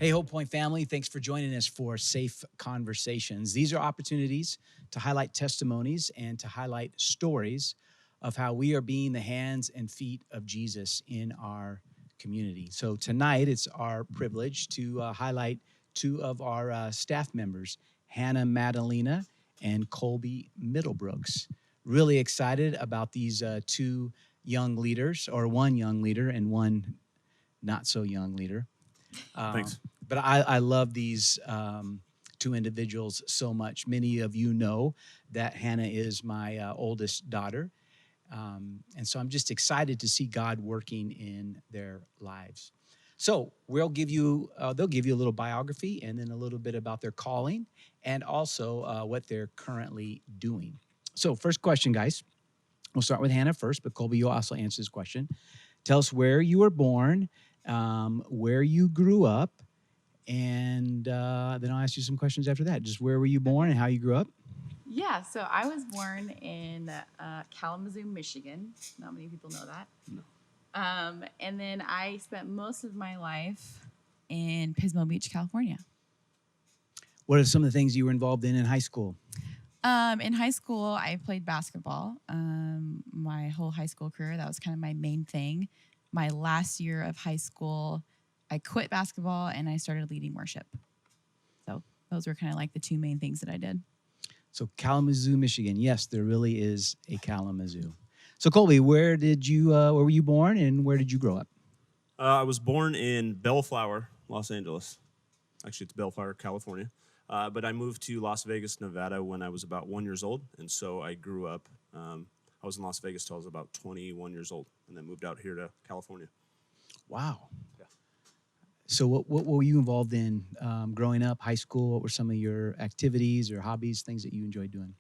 Hey, Hope Point family, thanks for joining us for Safe Conversations. These are opportunities to highlight testimonies and to highlight stories of how we are being the hands and feet of Jesus in our community. So tonight, it's our privilege to highlight two of our staff members, Hannah Madalena and Colby Middlebrooks. Really excited about these two young leaders, or one young leader and one not so young leader. Thanks. But I love these two individuals so much. Many of you know that Hannah is my oldest daughter. And so I'm just excited to see God working in their lives. So they'll give you a little biography and then a little bit about their calling and also what they're currently doing. So first question, guys. We'll start with Hannah first, but Colby, you'll also answer this question. Tell us where you were born, where you grew up, and then I'll ask you some questions after that. Just where were you born and how you grew up? Yeah, so I was born in Kalamazoo, Michigan. Not many people know that. No. And then I spent most of my life in Pismo Beach, California. What are some of the things you were involved in high school? In high school, I played basketball. My whole high school career, that was kind of my main thing. My last year of high school, I quit basketball and I started leading worship. So those were kind of like the two main things that I did. So Kalamazoo, Michigan. Yes, there really is a Kalamazoo. So Colby, where were you born and where did you grow up? I was born in Bellflower, Los Angeles. Actually, it's Bellflower, California. But I moved to Las Vegas, Nevada when I was about 1 year old. And so I grew up, I was in Las Vegas till I was about 21 years old and then moved out here to California. Wow. Yeah. So what were you involved in growing up, high school? What were some of your activities or hobbies, things that you enjoyed doing?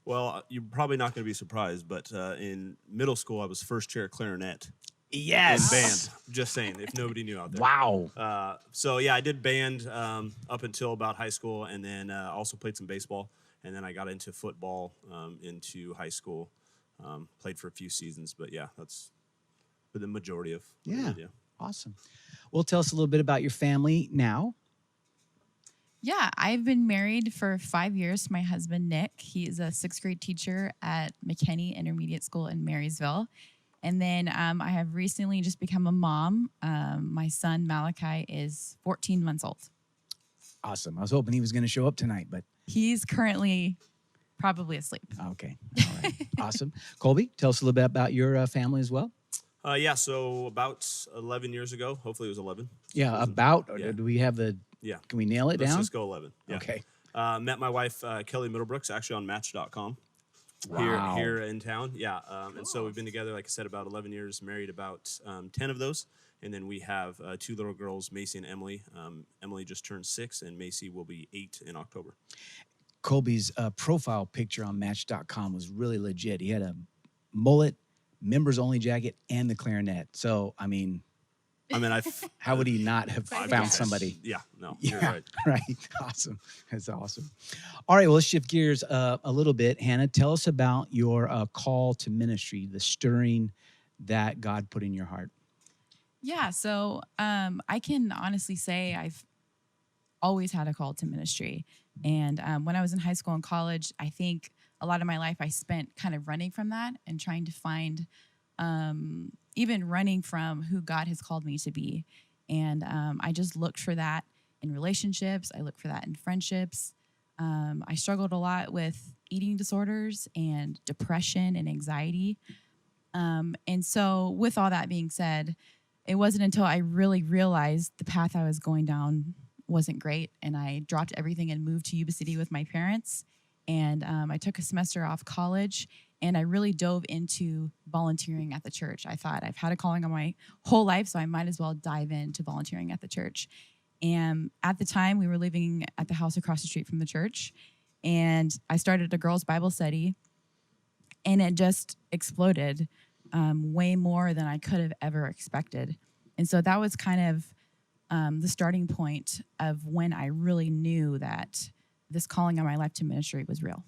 Well, you're probably not going to be surprised, but in middle school, I was first chair clarinet. Yes. In band. Just saying, if nobody knew out there. Wow. So, yeah, I did band up until about high school and then also played some baseball. And then I got into football into high school. Played for a few seasons, but, yeah, that's for the majority of what I did, yeah. Awesome. Well, tell us a little bit about your family now. Yeah, I've been married for 5 years to my husband, Nick. He is a sixth grade teacher at McKinney Intermediate School in Marysville. And then I have recently just become a mom. My son, Malachi, is 14 months old. Awesome. I was hoping he was going to show up tonight, but he's currently probably asleep. Okay. All right. Awesome. Colby, tell us a little bit about your family as well. Yeah, so about 11 years ago, hopefully it was 11. Yeah, about. Yeah. Do we have the? Yeah. Can we nail it Let's down? Just go 11. Yeah. Okay. Met my wife, Kelly Middlebrooks, actually on Match.com. Wow. Here in town. Yeah. Cool. And so we've been together, like I said, about 11 years, married about 10 of those. And then we have two little girls, Macy and Emily. Emily just turned 6, and Macy will be 8 in October. Colby's profile picture on Match.com was really legit. He had a mullet, members-only jacket, and the clarinet. So, I mean, how would he not have found somebody? Yeah, no, you're right. Right. Awesome. That's awesome. All right, well, let's shift gears a little bit. Hannah, tell us about your call to ministry, the stirring that God put in your heart. Yeah, so I can honestly say I've always had a call to ministry. And when I was in high school and college, I think a lot of my life I spent kind of running from that and trying to find even running from who God has called me to be. And I just looked for that in relationships. I looked for that in friendships. I struggled a lot with eating disorders and depression and anxiety. And so with all that being said, it wasn't until I really realized the path I was going down wasn't great. And I dropped everything and moved to Yuba City with my parents. And I took a semester off college, and I really dove into volunteering at the church. I thought I've had a calling on my whole life, so I might as well dive into volunteering at the church. And at the time, we were living at the house across the street from the church, and I started a girls' Bible study, and it just exploded way more than I could have ever expected. And so that was kind of the starting point of when I really knew that this calling on my life to ministry was real.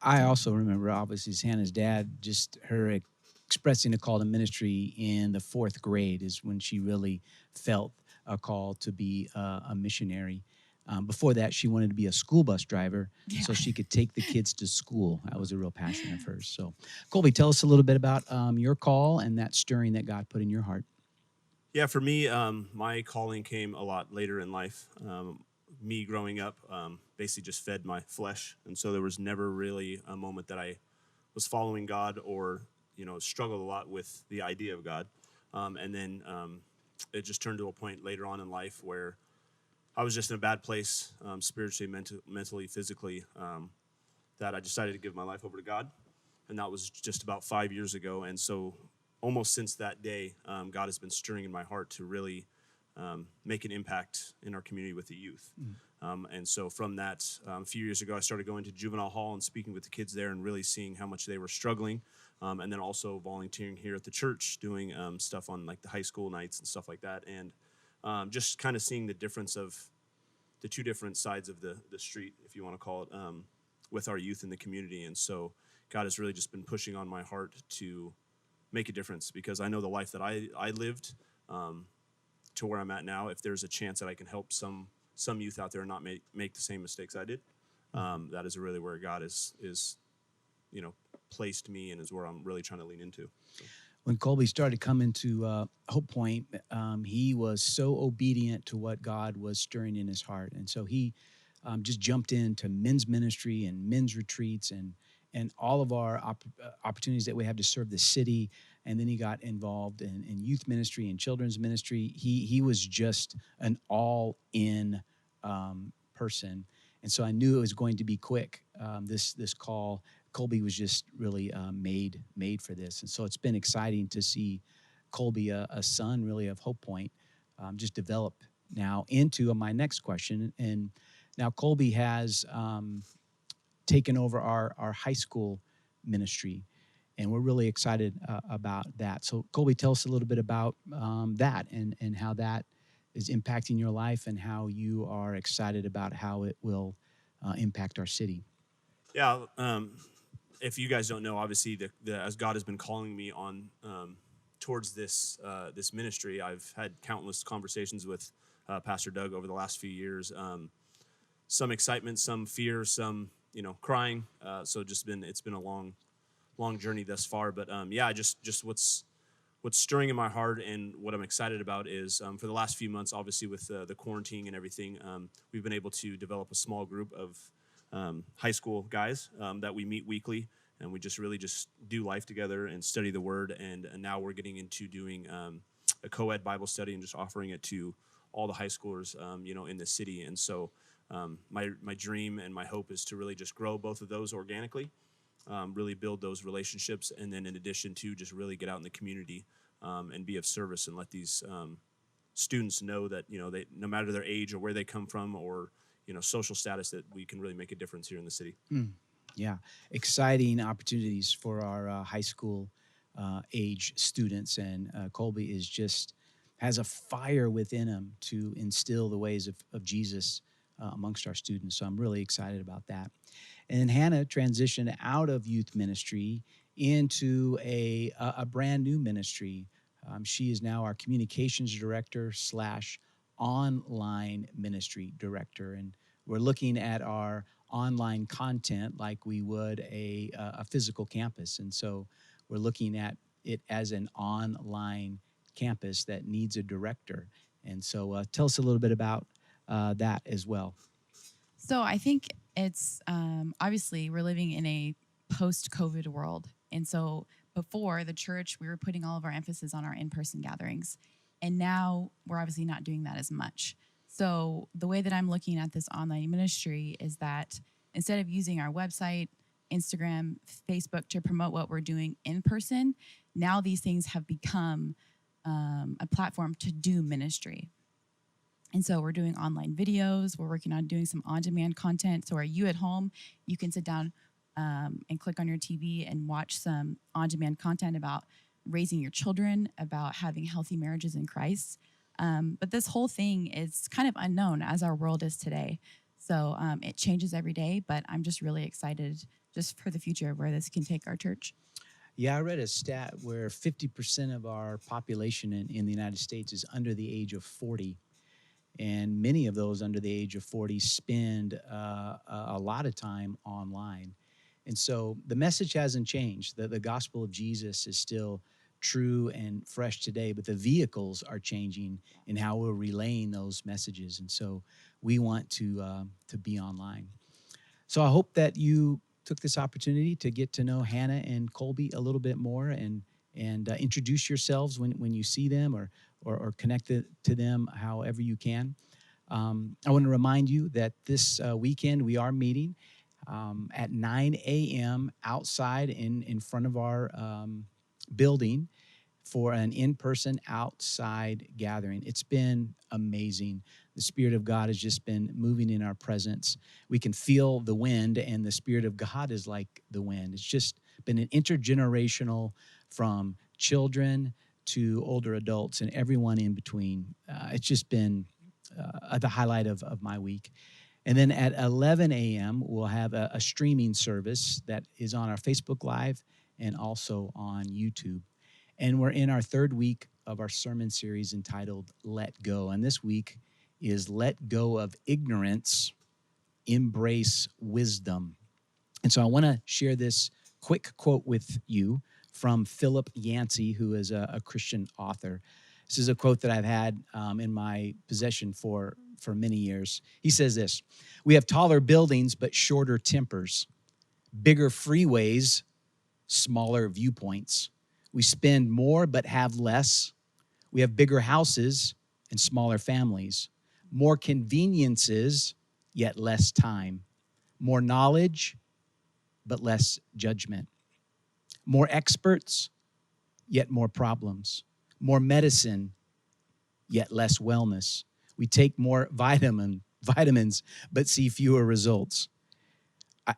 I also remember, obviously, as Hannah's dad, just her expressing a call to ministry in the 4th grade is when she really felt a call to be a missionary. Before that, she wanted to be a school bus driver Yeah. so she could take the kids to school. That was a real passion of hers. So, Colby, tell us a little bit about your call and that stirring that God put in your heart. Yeah, for me, my calling came a lot later in life. Me growing up basically just fed my flesh, and so there was never really a moment that I was following God or struggled a lot with the idea of God. And then it just turned to a point later on in life where I was just in a bad place, spiritually, mentally, physically, that I decided to give my life over to God, and that was just about 5 years ago. And so, almost since that day, God has been stirring in my heart to really make an impact in our community with the youth. And so, from that, a few years ago, I started going to juvenile hall and speaking with the kids there, and really seeing how much they were struggling. And then also volunteering here at the church, doing stuff on like the high school nights and stuff like that, and just kind of seeing the difference of the two different sides of the street, if you want to call it, with our youth in the community. And so God has really just been pushing on my heart to make a difference, because I know the life that I lived to where I'm at now. If there's a chance that I can help some youth out there not make the same mistakes I did, that is really where God is placed me, and is where I'm really trying to lean into. So. When Colby started coming to Hope Point, he was so obedient to what God was stirring in his heart. And so he just jumped into men's ministry and men's retreats and all of our opportunities that we have to serve the city. And then he got involved in youth ministry and children's ministry. He was just an all-in person. And so I knew it was going to be quick, this call. Colby was just really made for this. And so it's been exciting to see Colby, a son really of Hope Point, just develop now into my next question. And now Colby has taken over our high school ministry, and we're really excited about that. So Colby, tell us a little bit about that and how that is impacting your life, and how you are excited about how it will impact our city. Yeah. If you guys don't know, obviously, as God has been calling me on towards this ministry, I've had countless conversations with Pastor Doug over the last few years. Some excitement, some fear, some crying. So it's been a long journey thus far. But just what's stirring in my heart and what I'm excited about is for the last few months, obviously with the quarantine and everything, we've been able to develop a small group of high school guys that we meet weekly, and we just really just do life together and study the Word. And now we're getting into doing a co-ed Bible study and just offering it to all the high schoolers, in the city. And so my dream and my hope is to really just grow both of those organically, really build those relationships, and then in addition to just really get out in the community and be of service, and let these students know that they, no matter their age or where they come from or social status, that we can really make a difference here in the city. Yeah, exciting opportunities for our high school age students, and Colby has a fire within him to instill the ways of Jesus amongst our students. So I'm really excited about that. And then Hannah transitioned out of youth ministry into a brand new ministry. She is now our communications director / online ministry director, and we're looking at our online content like we would a physical campus. And so we're looking at it as an online campus that needs a director. And so tell us a little bit about that as well. So I think it's obviously we're living in a post-COVID world. And so before the church, we were putting all of our emphasis on our in-person gatherings. And now we're obviously not doing that as much. So the way that I'm looking at this online ministry is that instead of using our website, Instagram, Facebook to promote what we're doing in person, now these things have become a platform to do ministry. And so we're doing online videos. We're working on doing some on-demand content. So where you at home, you can sit down and click on your TV and watch some on-demand content about raising your children, about having healthy marriages in Christ. But this whole thing is kind of unknown as our world is today. So it changes every day, but I'm just really excited just for the future of where this can take our church. Yeah, I read a stat where 50% of our population in the United States is under the age of 40. And many of those under the age of 40 spend a lot of time online. And so the message hasn't changed. The gospel of Jesus is still true and fresh today, but the vehicles are changing in how we're relaying those messages. And so we want to be online. So I hope that you took this opportunity to get to know Hannah and Colby a little bit more, and introduce yourselves when you see them, or connect to them however you can. I want to remind you that this weekend we are meeting at 9 a.m. outside in front of our building for an in-person outside gathering. It's been amazing. The Spirit of God has just been moving in our presence. We can feel the wind, and the Spirit of God is like the wind. It's just been an intergenerational, from children to older adults and everyone in between. It's just been the highlight of my week. And then at 11 a.m., we'll have a streaming service that is on our Facebook Live and also on YouTube. And we're in our third week of our sermon series entitled Let Go. And this week is Let Go of Ignorance, Embrace Wisdom. And so I want to share this quick quote with you from Philip Yancey, who is a Christian author. This is a quote that I've had in my possession for many years. He says this: "We have taller buildings, but shorter tempers, bigger freeways, smaller viewpoints. We spend more, but have less. We have bigger houses and smaller families, more conveniences, yet less time, more knowledge, but less judgment, more experts, yet more problems, more medicine, yet less wellness. We take more vitamins, but see fewer results."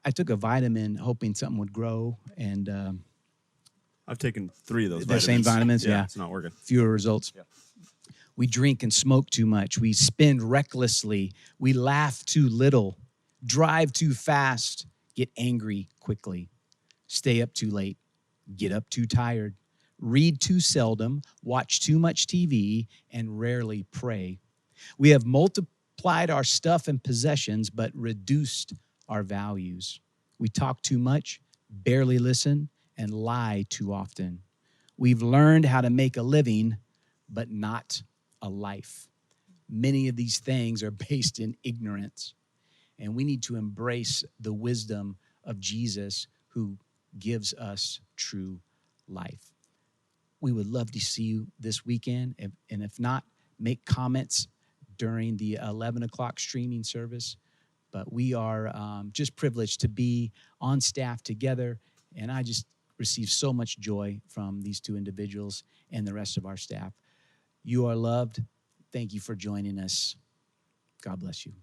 I took a vitamin hoping something would grow, and I've taken 3 of those the same vitamins, yeah. It's not working. Fewer results. Yeah. We drink and smoke too much. We spend recklessly. We laugh too little, drive too fast, get angry quickly, stay up too late, get up too tired, read too seldom, watch too much TV, and rarely pray. We have multiplied our stuff and possessions, but reduced our values. We talk too much, barely listen, and lie too often. We've learned how to make a living, but not a life. Many of these things are based in ignorance, and we need to embrace the wisdom of Jesus, who gives us true life. We would love to see you this weekend, and if not, make comments during the 11 o'clock streaming service. But we are just privileged to be on staff together, and I just receive so much joy from these two individuals and the rest of our staff. You are loved. Thank you for joining us. God bless you.